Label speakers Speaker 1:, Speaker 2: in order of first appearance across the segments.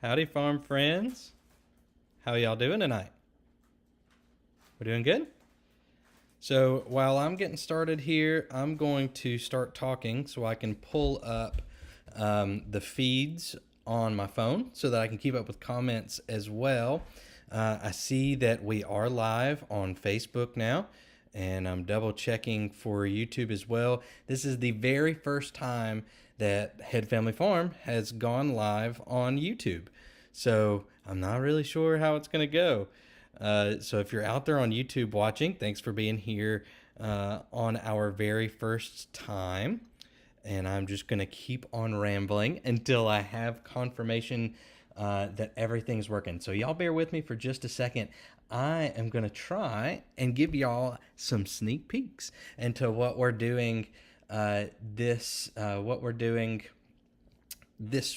Speaker 1: Howdy, farm friends. How y'all doing tonight? We're doing good? So while I'm getting started here, I'm going to start talking so I can pull up the feeds on my phone so that I can keep up with comments as well. I see that we are live on Facebook now, and I'm double checking for YouTube as well. This is the very first time that Head Family Farm has gone live on YouTube. So I'm not really sure how it's going to go. So if you're out there on YouTube watching, thanks for being here on our very first time. And I'm just going to keep on rambling until I have confirmation that everything's working. So y'all bear with me for just a second. I am going to try and give y'all some sneak peeks into what we're doing this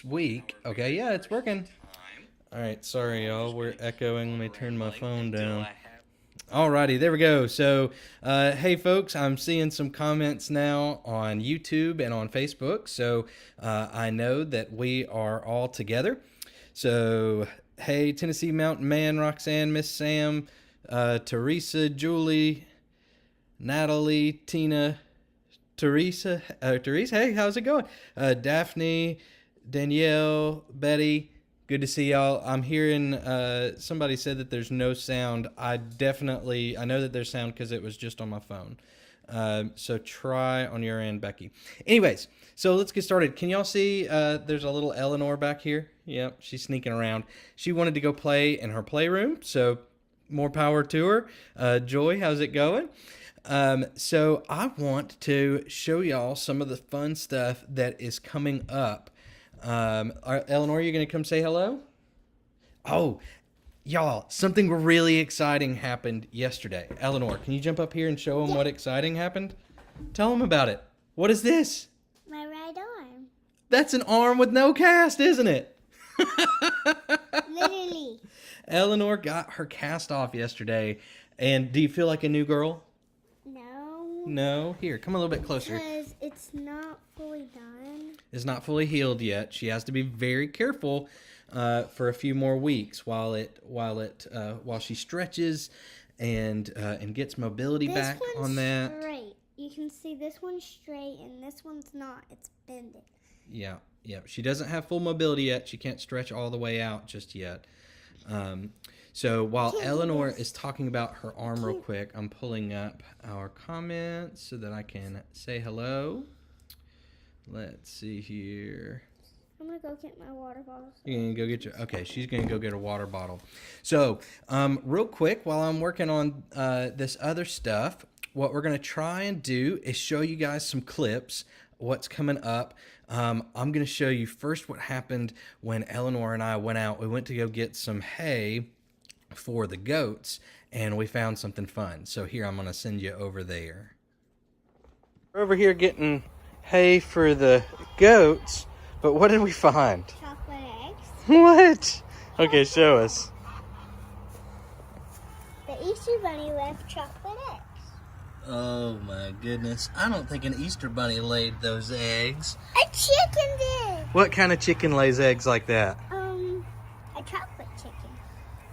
Speaker 1: week. Okay, yeah, it's working. All right, sorry y'all, we're echoing. Let me turn my phone down. Alrighty, there we go. So, hey folks, I'm seeing some comments now on YouTube and on Facebook. So, I know that we are all together. So, hey, Tennessee Mountain Man, Roxanne, Miss Sam, Teresa, Julie, Natalie, Tina, Teresa, hey, how's it going? Daphne, Danielle, Betty. Good to see y'all. I'm hearing somebody said that there's no sound. I know that there's sound because it was just on my phone. So try on your end, Becky. Anyways, so let's get started. Can y'all see there's a little Eleanor back here? Yep, she's sneaking around. She wanted to go play in her playroom, so more power to her. Joy, how's it going? So I want to show y'all some of the fun stuff that is coming up. Eleanor, you gonna come say hello? Oh, y'all, something really exciting happened yesterday. Eleanor, can you jump up here and show them what exciting happened? Tell them about it. What is this?
Speaker 2: My right arm.
Speaker 1: That's an arm with no cast, isn't it?
Speaker 2: Literally.
Speaker 1: Eleanor got her cast off yesterday. And do you feel like a new girl?
Speaker 2: No.
Speaker 1: No? Here, come a little bit closer.
Speaker 2: Because it's not fully done.
Speaker 1: Is not fully healed yet. She has to be very careful for a few more weeks while she stretches and gets mobility back on that.
Speaker 2: This one's straight. You can see this one's straight and this one's not. It's bending.
Speaker 1: Yeah. She doesn't have full mobility yet. She can't stretch all the way out just yet. So while Eleanor is talking about her arm real quick, I'm pulling up our comments so that I can say hello. Let's see here.
Speaker 2: I'm going to go get my water bottle.
Speaker 1: You're going to go get your... Okay, she's going to go get a water bottle. So, real quick, while I'm working on this other stuff, what we're going to try and do is show you guys some clips, what's coming up. I'm going to show you first what happened when Eleanor and I went out. We went to go get some hay for the goats, and we found something fun. So here, I'm going to send you over there. We're over here getting hay for the goats, but what did we find?
Speaker 2: Chocolate eggs.
Speaker 1: What? Okay, show us.
Speaker 2: The Easter Bunny left chocolate eggs.
Speaker 1: Oh my goodness. I don't think an Easter bunny laid those eggs.
Speaker 2: A chicken did.
Speaker 1: What kind of chicken lays eggs like that?
Speaker 2: A chocolate chicken.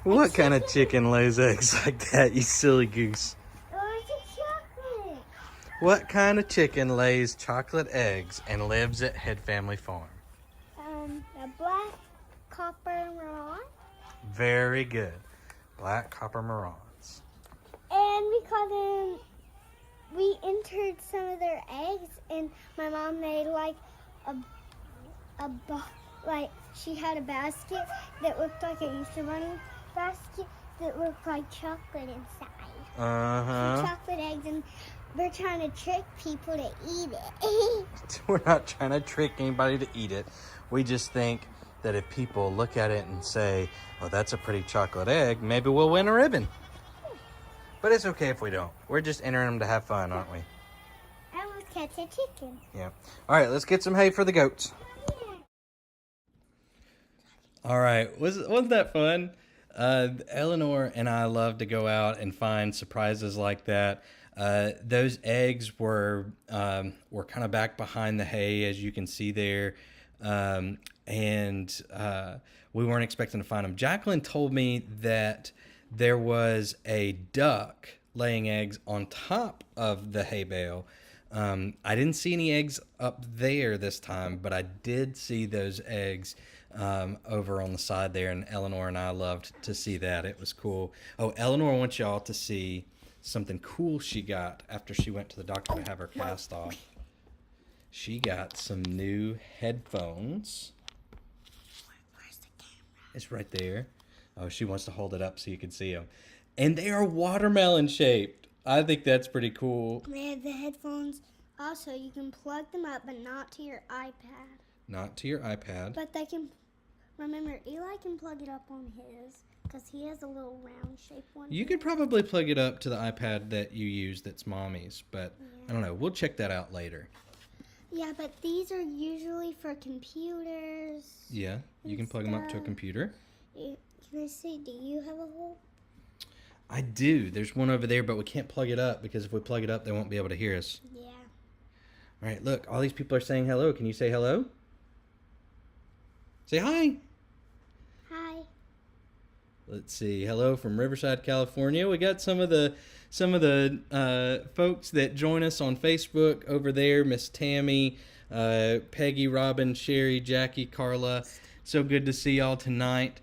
Speaker 1: What kind of chicken lays eggs like that, you silly goose?
Speaker 2: Oh, it's a chocolate.
Speaker 1: What kind of chicken lays chocolate eggs and lives at Head Family Farm?
Speaker 2: A black copper maroon.
Speaker 1: Very good. Black copper marrons.
Speaker 2: And we entered some of their eggs, and my mom made like she had a basket that looked like an Easter bunny basket that looked like chocolate inside.
Speaker 1: Uh-huh.
Speaker 2: Chocolate eggs, and we're trying to trick people to eat it.
Speaker 1: We're not trying to trick anybody to eat it. We just think that if people look at it and say, oh, that's a pretty chocolate egg, maybe we'll win a ribbon. But it's okay if we don't. We're just entering them to have fun, aren't we?
Speaker 2: I will catch a chicken.
Speaker 1: Yeah. All right, let's get some hay for the goats. All right, wasn't that fun? Eleanor and I love to go out and find surprises like that. Those eggs were kind of back behind the hay, as you can see there. and we weren't expecting to find them. Jacqueline told me that there was a duck laying eggs on top of the hay bale. I didn't see any eggs up there this time, but I did see those eggs over on the side there, and Eleanor and I loved to see that. It was cool. Oh, Eleanor wants y'all to see something cool she got after she went to the doctor to have her cast off. She got some new headphones.
Speaker 2: Where's the camera?
Speaker 1: It's right there. Oh, she wants to hold it up so you can see them. And they are watermelon shaped. I think that's pretty cool.
Speaker 2: They have the headphones. Also, you can plug them up, but not to your iPad.
Speaker 1: Not to your iPad.
Speaker 2: But they can. Remember, Eli can plug it up on his because he has a little round shaped one.
Speaker 1: You could probably plug it up to the iPad that you use that's mommy's, but I don't know. We'll check that out later.
Speaker 2: Yeah, but these are usually for computers.
Speaker 1: Yeah, you can plug them up to a computer.
Speaker 2: Can I see? Do you have a hole?
Speaker 1: I do. There's one over there, but we can't plug it up because if we plug it up, they won't be able to hear us.
Speaker 2: Yeah.
Speaker 1: All right, look, all these people are saying hello. Can you say hello? Say hi.
Speaker 2: Hi.
Speaker 1: Let's see. Hello from Riverside, California. We got some of the folks that join us on Facebook over there. Miss Tammy, Peggy, Robin, Sherry, Jackie, Carla. So good to see y'all tonight.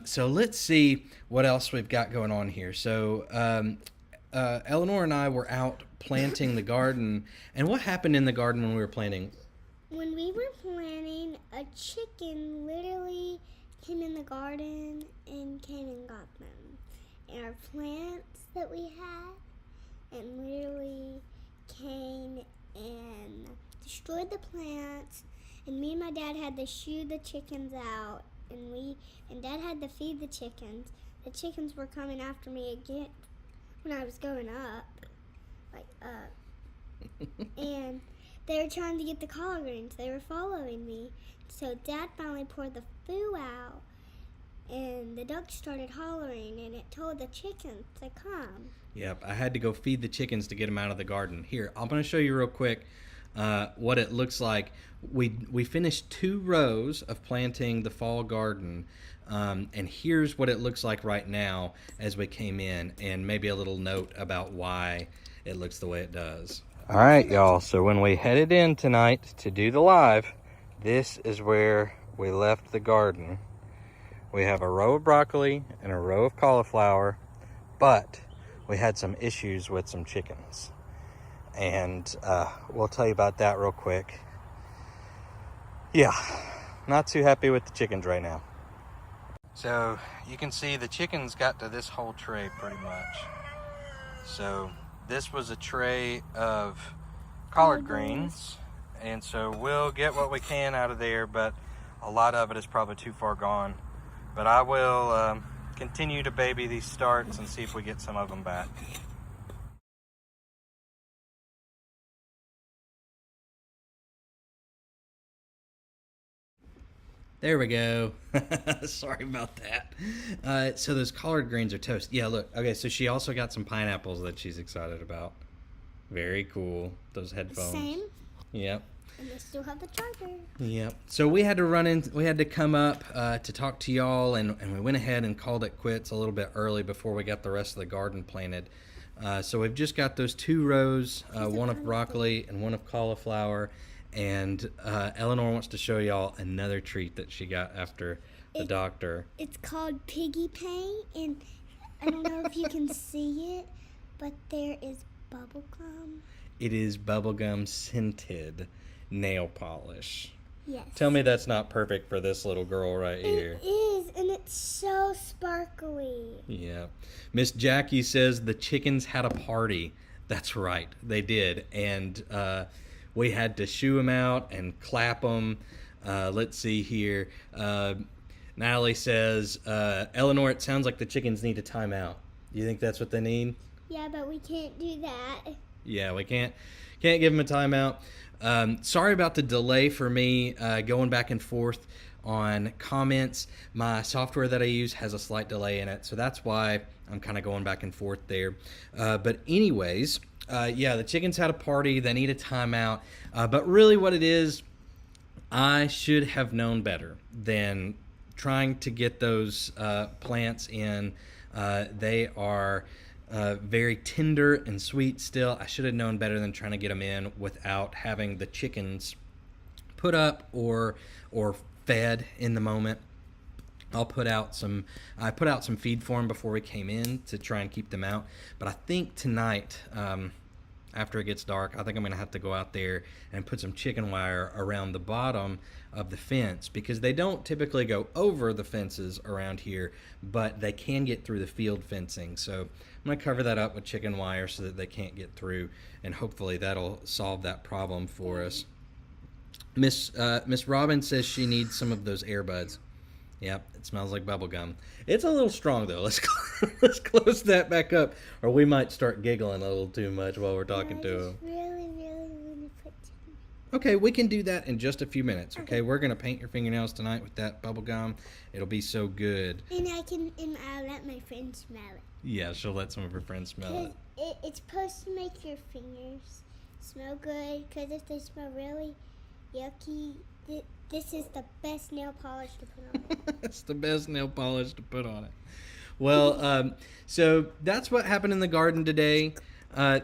Speaker 1: So let's see what else we've got going on here. So Eleanor and I were out planting the garden. And what happened in the garden when we were planting?
Speaker 2: When we were planting, a chicken literally came in the garden and came and got them. And our plants that we had, and literally came and destroyed the plants. And me and my dad had to shoo the chickens out, and Dad had to feed the chickens. The chickens were coming after me again when I was going up, and they were trying to get the collard greens. They were following me. So Dad finally poured the foo out, and the duck started hollering, and it told the chickens to come.
Speaker 1: Yep, I had to go feed the chickens to get them out of the garden. Here, I'm going to show you real quick what it looks like. We finished 2 rows of planting the fall garden, and here's what it looks like right now as we came in, and maybe a little note about why it looks the way it does. All right, y'all, so when we headed in tonight to do the live, this is where we left the garden. We have a row of broccoli and a row of cauliflower, but we had some issues with some chickens. And we'll tell you about that real quick. Yeah, not too happy with the chickens right now. So you can see the chickens got to this whole tray pretty much. So this was a tray of collard greens. And so we'll get what we can out of there, but a lot of it is probably too far gone. But I will continue to baby these starts and see if we get some of them back. There we go. Sorry about that. So those collard greens are toast. Yeah, look. Okay, so she also got some pineapples that she's excited about. Very cool. Those headphones.
Speaker 2: Same.
Speaker 1: Yep.
Speaker 2: And they still have the charger.
Speaker 1: Yep. So we had to run in. We had to come up to talk to y'all, and we went ahead and called it quits a little bit early before we got the rest of the garden planted. So we've just got those 2 rows, one of broccoli and one of cauliflower. And Eleanor wants to show y'all another treat that she got after the doctor.
Speaker 2: It's called piggy paint, and I don't know if you can see it, but there is bubble gum.
Speaker 1: It is bubblegum scented nail polish.
Speaker 2: Yes.
Speaker 1: Tell me that's not perfect for this little girl right here.
Speaker 2: It is, and it's so sparkly.
Speaker 1: Yeah. Miss Jackie says the chickens had a party. That's right, they did. And we had to shoo them out and clap them. Let's see here. Natalie says, Eleanor, it sounds like the chickens need a timeout. Do you think that's what they need?
Speaker 2: Yeah, but we can't do that.
Speaker 1: Yeah, we can't give them a timeout. Sorry about the delay for me going back and forth on comments. My software that I use has a slight delay in it, so that's why I'm kind of going back and forth there. But anyways, yeah, the chickens had a party. They need a timeout. But really what it is I should have known better than trying to get those plants in. They are very tender and sweet still. I should have known better than trying to get them in without having the chickens put up or fed in the moment. I put out some feed for them before we came in to try and keep them out. But I think tonight, after it gets dark, I think I'm going to have to go out there and put some chicken wire around the bottom of the fence, because they don't typically go over the fences around here, but they can get through the field fencing. So I'm going to cover that up with chicken wire so that they can't get through, and hopefully that'll solve that problem for us. Miss Robin says she needs some of those earbuds. Yep, it smells like bubble gum. It's a little strong though. Let's close that back up, or we might start giggling a little too much while we're talking to him.
Speaker 2: Really want to put chicken.
Speaker 1: Okay, we can do that in just a few minutes. Okay, we're gonna paint your fingernails tonight with that bubble gum. It'll be so good.
Speaker 2: And I'll let my friends smell it.
Speaker 1: Yeah, she'll let some of her friends smell it.
Speaker 2: It's supposed to make your fingers smell good. Because if they smell really yucky, this is the best nail polish to put on it.
Speaker 1: It's the best nail polish to put on it. Well, so that's what happened in the garden today.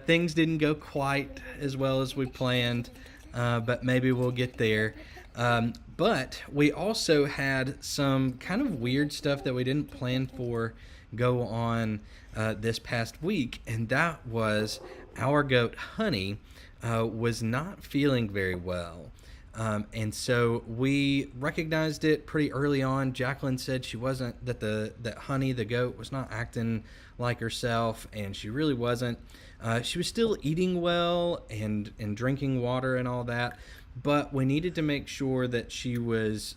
Speaker 1: Things didn't go quite as well as we planned, but maybe we'll get there. But we also had some kind of weird stuff that we didn't plan for go on this past week, and that was our goat Honey was not feeling very well. And so we recognized it pretty early on. Jacqueline said she wasn't, that Honey, the goat, was not acting like herself, and she really wasn't. She was still eating well and drinking water and all that, but we needed to make sure that she was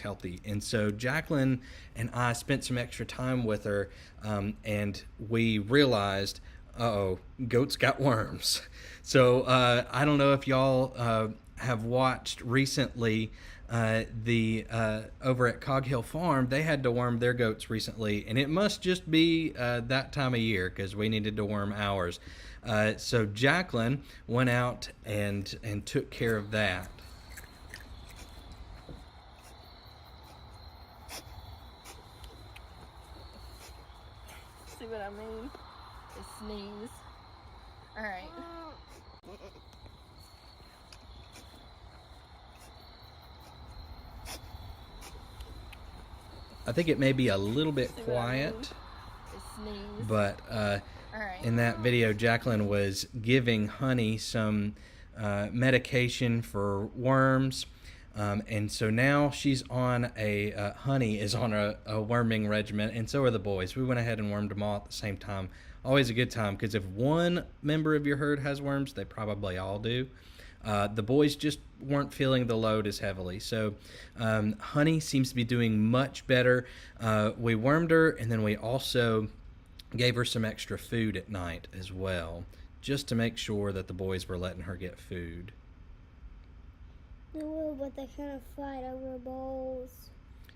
Speaker 1: healthy. And so Jacqueline and I spent some extra time with her, and we realized, goats got worms. So I don't know if y'all have watched recently over at Cog Hill Farm. They had to worm their goats recently, and it must just be that time of year, because we needed to worm ours. So Jacqueline went out and took care of that.
Speaker 3: See what I mean? A sneeze. All right.
Speaker 1: I think it may be a little bit quiet, but in that video, Jacqueline was giving Honey some medication for worms, and so now she's on Honey is on a worming regimen, and so are the boys. We went ahead and wormed them all at the same time. Always a good time, because if one member of your herd has worms, they probably all do. The boys just weren't feeling the load as heavily. So Honey seems to be doing much better. We wormed her, and then we also gave her some extra food at night as well, just to make sure that the boys were letting her get food.
Speaker 2: No, but they kind of fight over bowls.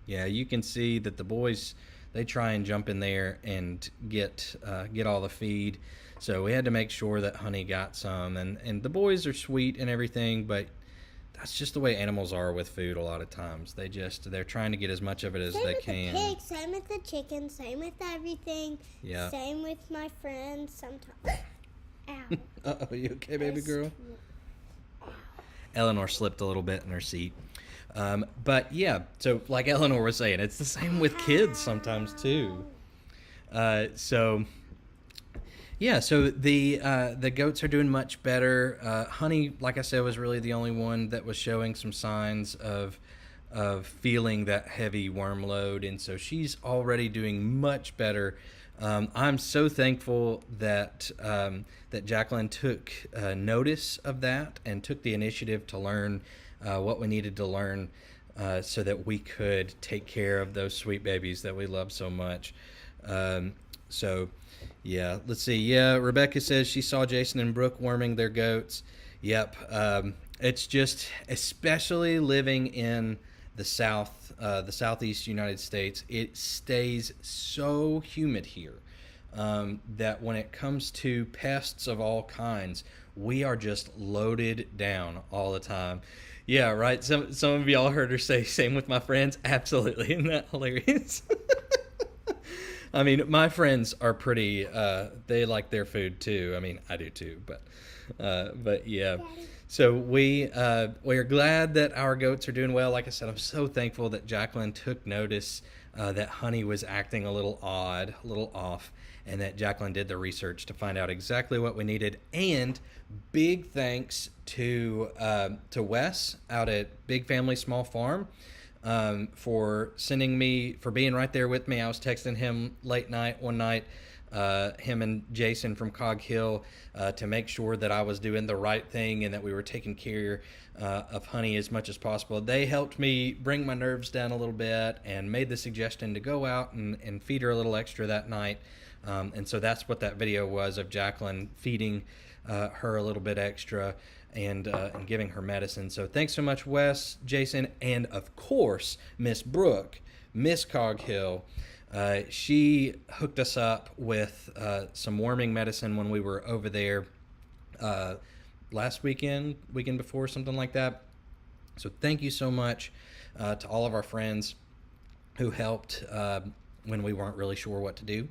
Speaker 1: Yeah, you can see that the boys, they try and jump in there and get all the feed. So we had to make sure that Honey got some, and the boys are sweet and everything, but that's just the way animals are with food a lot of times. They're trying to get as much of it as they can.
Speaker 2: Same with the pig, same with the chicken, same with everything.
Speaker 1: Yeah.
Speaker 2: Same with my friends sometimes. Ow.
Speaker 1: Uh-oh, you okay, baby girl? Eleanor slipped a little bit in her seat. But yeah, so like Eleanor was saying, it's the same with kids sometimes too. So the goats are doing much better. Honey, like I said, was really the only one that was showing some signs of feeling that heavy worm load, and so she's already doing much better. I'm so thankful that Jacqueline took notice of that and took the initiative to learn what we needed to learn so that we could take care of those sweet babies that we love so much. Yeah, let's see. Yeah, Rebecca says she saw Jason and Brooke worming their goats. Yep. It's just, especially living in the southeast United States, it stays so humid here that when it comes to pests of all kinds, we are just loaded down all the time. Yeah, right. Some of y'all heard her say, same with my friends. Absolutely. Isn't that hilarious? I mean, my friends are pretty, they like their food too. I mean, I do too, but yeah. So we are glad that our goats are doing well. Like I said, I'm so thankful that Jacqueline took notice that Honey was acting a little odd, a little off, and that Jacqueline did the research to find out exactly what we needed. And big thanks to Wes out at Big Family Small Farm for being right there with me. I was texting him late night one night, him and Jason from Cog Hill, to make sure that I was doing the right thing and that we were taking care of Honey as much as possible. They helped me bring my nerves down a little bit and made the suggestion to go out and feed her a little extra that night. And so that's what that video was, of Jacqueline feeding her a little bit extra and giving her medicine. So thanks so much, Wes, Jason, and of course, Miss Brooke, Miss Cog Hill. She hooked us up with some worming medicine when we were over there last weekend before, something like that. So thank you so much to all of our friends who helped when we weren't really sure what to do.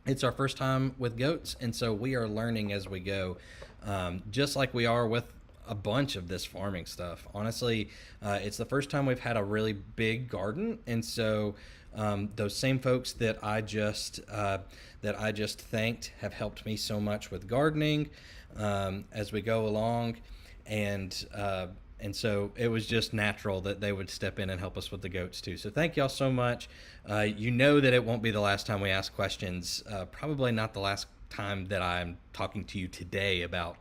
Speaker 1: It's our first time with goats, and so we are learning as we go, just like we are with a bunch of this farming stuff. Honestly, it's the first time we've had a really big garden, and so those same folks that I just thanked have helped me so much with gardening as we go along, and so it was just natural that they would step in and help us with the goats too. So thank y'all so much. You know that it won't be the last time we ask questions. Probably not the last time that I'm talking to you today about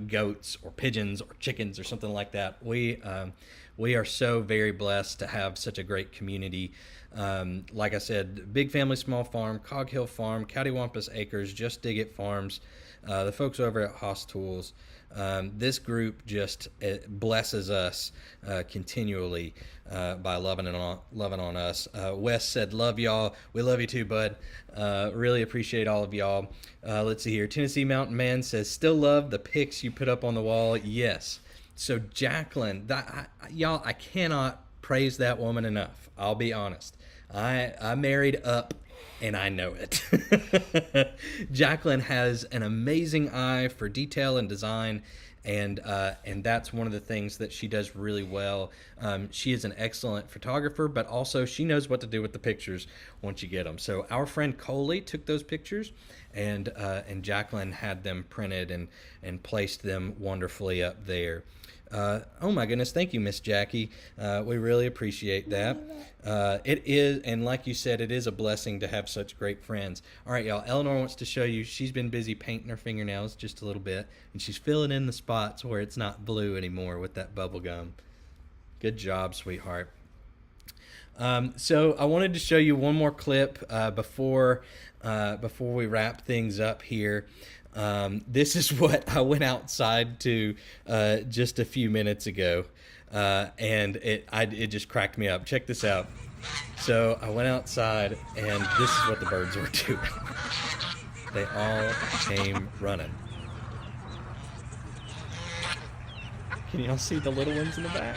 Speaker 1: goats or pigeons or chickens or something like that. We are so very blessed to have such a great community. Like I said, Big Family Small Farm, Cog Hill Farm, Cattywampus Acres, Just Dig It Farms, the folks over at Haas Tools. This group just blesses us continually by loving on us. Wes said, "Love y'all." We love you too, bud. Really appreciate all of y'all. Let's see here. Tennessee Mountain Man says, "Still love the pics you put up on the wall." Yes. So Jacqueline, y'all, I cannot praise that woman enough. I'll be honest. I married up, and I know it. Jacqueline has an amazing eye for detail and design, and that's one of the things that she does really well. She is an excellent photographer, but also she knows what to do with the pictures once you get them. So our friend Coley took those pictures, and Jacqueline had them printed and placed them wonderfully up there. Oh my goodness, thank you, Miss Jackie. We really appreciate that. It is, and like you said, it is a blessing to have such great friends. All right, y'all, Eleanor wants to show you. She's been busy painting her fingernails just a little bit, and she's filling in the spots where it's not blue anymore with that bubble gum. Good job, sweetheart. So I wanted to show you one more clip before we wrap things up here. This is what I went outside to just a few minutes ago, and it just cracked me up. Check this out. So I went outside, and this is what the birds were doing. They all came running. Can y'all see the little ones in the back?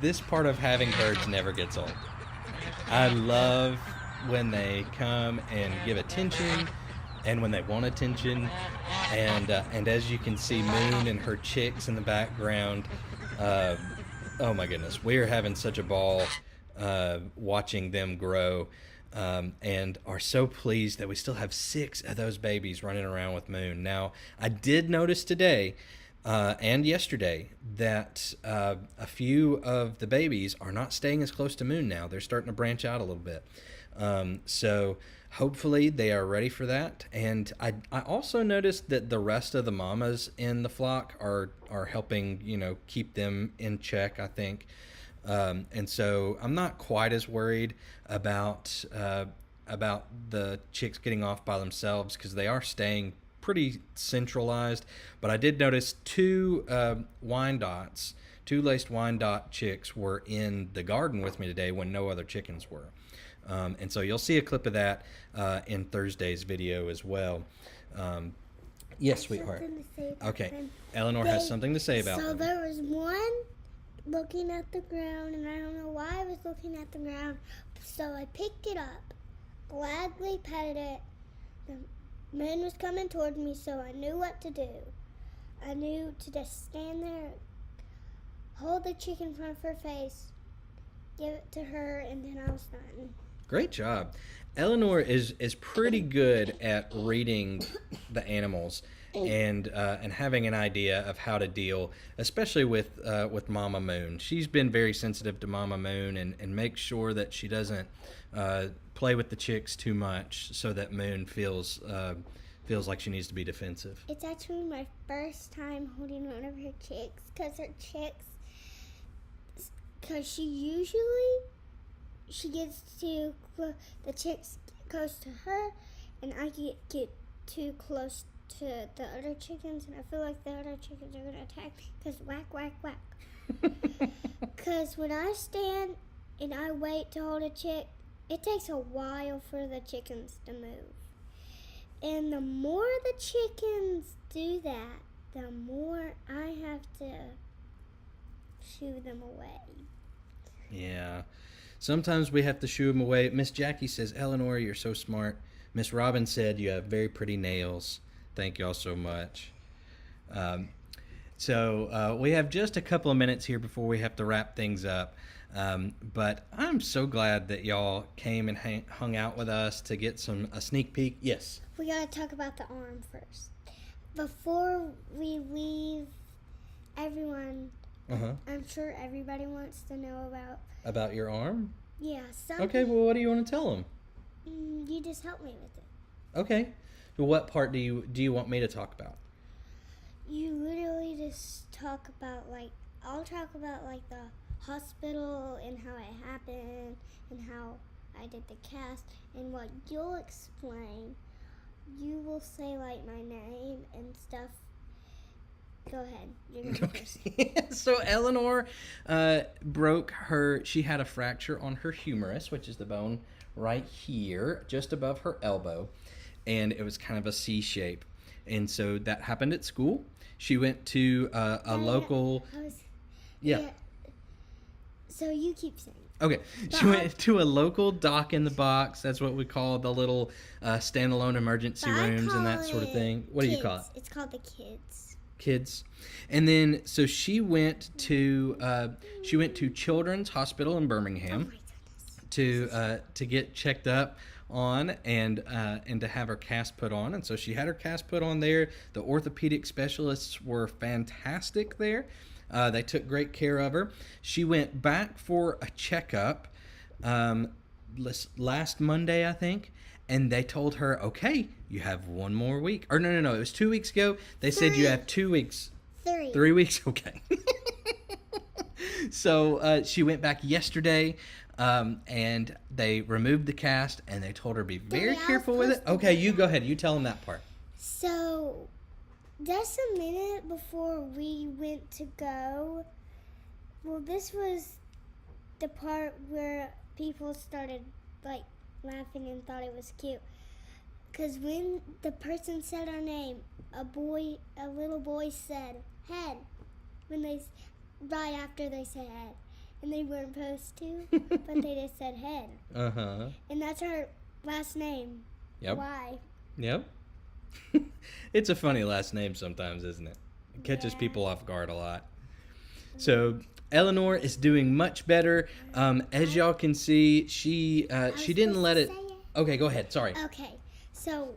Speaker 1: This part of having birds never gets old. I love when they come and give attention, and when they want attention, and as you can see, Moon and her chicks in the background. Oh my goodness, we are having such a ball watching them grow, and are so pleased that we still have 6 of those babies running around with Moon. Now, I did notice today and yesterday that a few of the babies are not staying as close to Moon now. They're starting to branch out a little bit. So hopefully they are ready for that. And I also noticed that the rest of the mamas in the flock are helping, keep them in check, I think. And so I'm not quite as worried about the chicks getting off by themselves, because they are staying pretty centralized. But I did notice 2 laced wine dot chicks were in the garden with me today when no other chickens were. And so you'll see a clip of that in Thursday's video as well. Yes, sweetheart.
Speaker 2: Something to say about
Speaker 1: Okay,
Speaker 2: them.
Speaker 1: Eleanor has something to say about
Speaker 2: So
Speaker 1: them.
Speaker 2: there was one looking at the ground, and I don't know why I was looking at the ground. So I picked it up, gladly petted it. The man was coming toward me, so I knew what to do. I knew to just stand there, hold the chicken in front of her face, give it to her, and then I was done.
Speaker 1: Great job. Eleanor is pretty good at reading the animals and having an idea of how to deal, especially with Mama Moon. She's been very sensitive to Mama Moon and makes sure that she doesn't play with the chicks too much, so that Moon feels like she needs to be defensive.
Speaker 2: It's actually my first time holding one of her chicks, because she gets to, the chicks close to her, and I get too close to the other chickens, and I feel like the other chickens are going to attack, because whack, whack, whack. Because when I stand and I wait to hold a chick, it takes a while for the chickens to move. And the more the chickens do that, the more I have to shoo them away.
Speaker 1: Yeah. Sometimes we have to shoo them away. Miss Jackie says, Eleanor, you're so smart. Miss Robin said you have very pretty nails. Thank y'all so much. So we have just a couple of minutes here before we have to wrap things up. But I'm so glad that y'all came and hung out with us to get a sneak peek. Yes.
Speaker 2: We gotta talk about the arm first. Before we leave, everyone, I'm sure everybody wants to know
Speaker 1: About your arm?
Speaker 2: Yeah,
Speaker 1: Okay, well, what do you want to tell them?
Speaker 2: You just help me with it.
Speaker 1: Okay. Well, what part do you want me to talk about?
Speaker 2: You literally just talk about, I'll talk about, the hospital and how it happened and how I did the cast, and what you'll explain. You will say, my name and stuff. Go ahead. You're going first.
Speaker 1: So Eleanor she had a fracture on her humerus, which is the bone right here, just above her elbow. And it was kind of a C shape. And so that happened at school. She went to a local... Yeah.
Speaker 2: So you keep saying.
Speaker 1: Okay. She went to a local doc in the box. That's what we call the little standalone emergency rooms and that sort of thing. What do you call it?
Speaker 2: It's called the kids.
Speaker 1: And then so she went to Children's Hospital in Birmingham.
Speaker 2: Oh my goodness.
Speaker 1: To get checked up on and to have her cast put on. And so she had her cast put on there. The orthopedic specialists were fantastic there. They took great care of her. She went back for a checkup last Monday, I think, and they told her, okay, you have one more week. Or no, it was 2 weeks ago. They said you have 2 weeks. 3 weeks? Okay. So she went back yesterday, and they removed the cast, and they told her to be very careful with it. Okay, you go ahead. You tell them that part.
Speaker 2: So, just a minute before we went to go, well, this was the part where people started, laughing and thought it was cute. Because when the person said our name, a little boy said, head, right after they said head. And they weren't supposed to, but they just said head.
Speaker 1: Uh-huh.
Speaker 2: And that's our last name.
Speaker 1: Yep.
Speaker 2: Why?
Speaker 1: Yep. It's a funny last name sometimes, isn't it? It catches people off guard a lot. So Eleanor is doing much better. As y'all can see, she didn't let it... Okay, go ahead. Sorry.
Speaker 2: Okay, so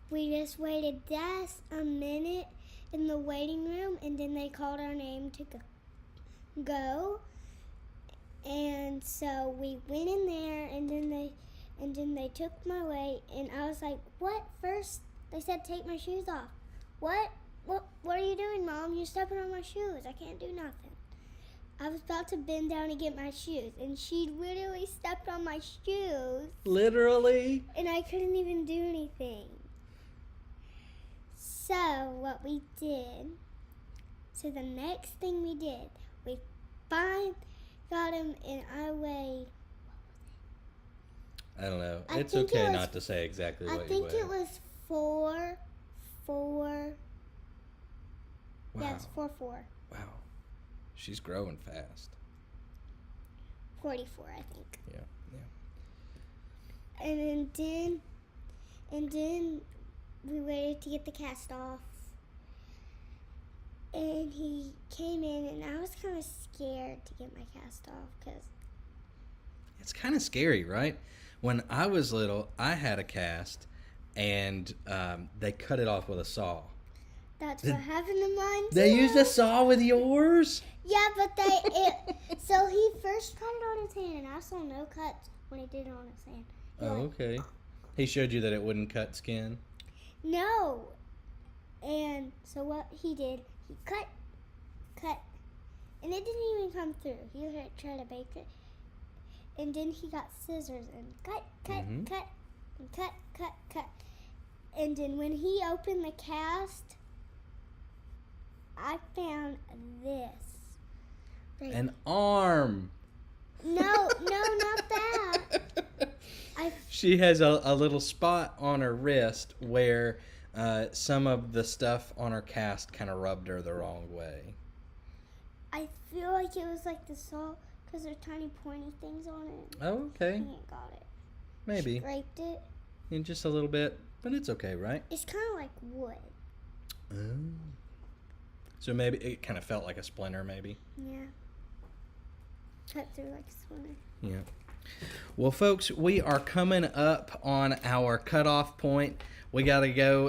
Speaker 2: we just waited just a minute in the waiting room, and then they called our name to go. And so we went in there, and then they took my weight, and I was like, what? First, they said take my shoes off. What are you doing, Mom? You're stepping on my shoes. I can't do nothing. I was about to bend down and get my shoes, and she literally stepped on my shoes.
Speaker 1: Literally?
Speaker 2: And I couldn't even do anything. So what we did, the next thing we did, we got him, and I weighed
Speaker 1: I don't know.
Speaker 2: I
Speaker 1: It's
Speaker 2: think it
Speaker 1: okay
Speaker 2: was-
Speaker 1: not to say exactly
Speaker 2: I
Speaker 1: what you
Speaker 2: think
Speaker 1: weigh.
Speaker 2: it was 4.
Speaker 1: Wow.
Speaker 2: Yes, 4.
Speaker 1: Wow. She's growing fast.
Speaker 2: 44, I think.
Speaker 1: Yeah.
Speaker 2: And then we waited to get the cast off. And he came in, and I was kind of scared to get my cast off because
Speaker 1: It's kind of scary, right? When I was little, I had a cast, and they cut it off with a saw.
Speaker 2: that's what happened to mine too.
Speaker 1: They used a saw with yours?
Speaker 2: Yeah, but so he first cut it on his hand, and I saw no cuts when he did it on his hand. He
Speaker 1: Oh,
Speaker 2: went,
Speaker 1: okay. He showed you that it wouldn't cut skin?
Speaker 2: No. And so what he did, he cut, and it didn't even come through. He was trying to bake it. And then he got scissors and cut,
Speaker 1: Mhm.
Speaker 2: cut. And then when he opened the cast, I found this. Right.
Speaker 1: An arm.
Speaker 2: No, not that.
Speaker 1: She has a little spot on her wrist where some of the stuff on her cast kind of rubbed her the wrong way.
Speaker 2: I feel like it was like the saw because there's tiny pointy things on it.
Speaker 1: Oh, okay.
Speaker 2: I ain't got it.
Speaker 1: Maybe.
Speaker 2: Scraped it.
Speaker 1: In just a little bit, but it's okay, right?
Speaker 2: It's kind of like wood.
Speaker 1: Oh. So maybe it kind of felt like a splinter, maybe.
Speaker 2: Yeah. Cut through like a splinter.
Speaker 1: Yeah. Well, folks, we are coming up on our cutoff point. We got to go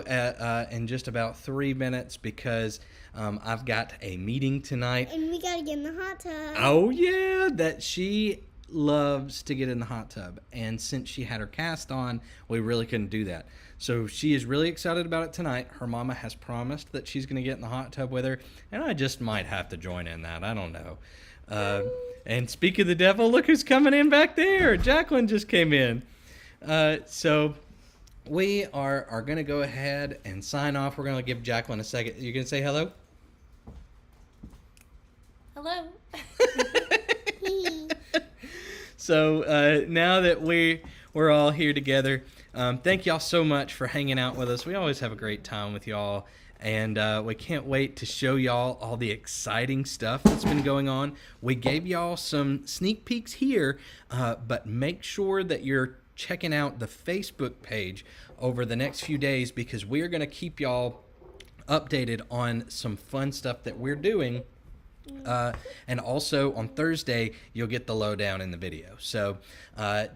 Speaker 1: in just about 3 minutes because I've got a meeting tonight.
Speaker 2: And we gotta get in the hot tub.
Speaker 1: Oh, yeah, that she loves to get in the hot tub. And since she had her cast on, we really couldn't do that. So she is really excited about it tonight. Her mama has promised that she's going to get in the hot tub with her. And I just might have to join in that. I don't know. And speak of the devil, look who's coming in back there. Jacqueline just came in. So we are going to go ahead and sign off. We're going to give Jacqueline a second. You going to say hello?
Speaker 3: Hello.
Speaker 1: So now that we're all here together, thank y'all so much for hanging out with us. We always have a great time with y'all. And we can't wait to show y'all all the exciting stuff that's been going on. We gave y'all some sneak peeks here, but make sure that you're checking out the Facebook page over the next few days because we're going to keep y'all updated on some fun stuff that we're doing. And also on Thursday, you'll get the lowdown in the video. So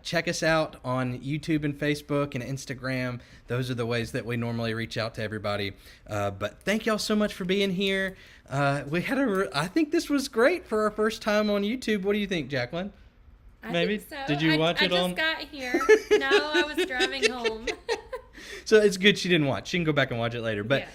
Speaker 1: check us out on YouTube and Facebook and Instagram. Those are the ways that we normally reach out to everybody. But thank y'all so much for being here. I think this was great for our first time on YouTube. What do you think, Jacqueline?
Speaker 3: I
Speaker 1: Maybe.
Speaker 3: think so.
Speaker 1: Did you watch it
Speaker 3: I
Speaker 1: on?
Speaker 3: just got here. No, I was driving home.
Speaker 1: So it's good she didn't watch. She can go back and watch it later. But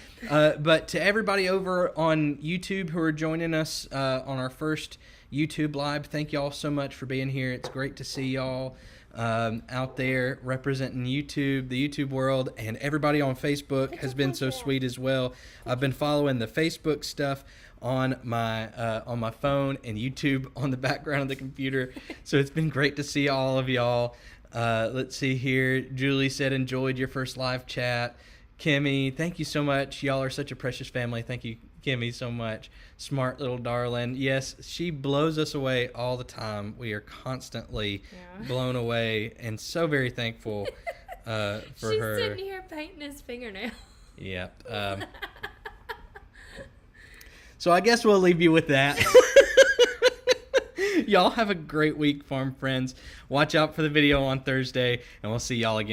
Speaker 1: but to everybody over on YouTube who are joining us on our first YouTube live, thank y'all so much for being here. It's great to see y'all out there representing YouTube, the YouTube world, and everybody on Facebook has been so sweet as well. I've been following the Facebook stuff on my phone and YouTube on the background of the computer. So it's been great to see all of y'all. Let's see here. Julie said enjoyed your first live chat. Kimmy, thank you so much. Y'all are such a precious family. Thank you, Kimmy, so much. Smart little darling. Yes, she blows us away all the time. We are constantly blown away and so very thankful for
Speaker 3: She's
Speaker 1: her.
Speaker 3: She's sitting here painting his fingernail.
Speaker 1: Yep. So I guess we'll leave you with that. Y'all have a great week, farm friends. Watch out for the video on Thursday, and we'll see y'all again.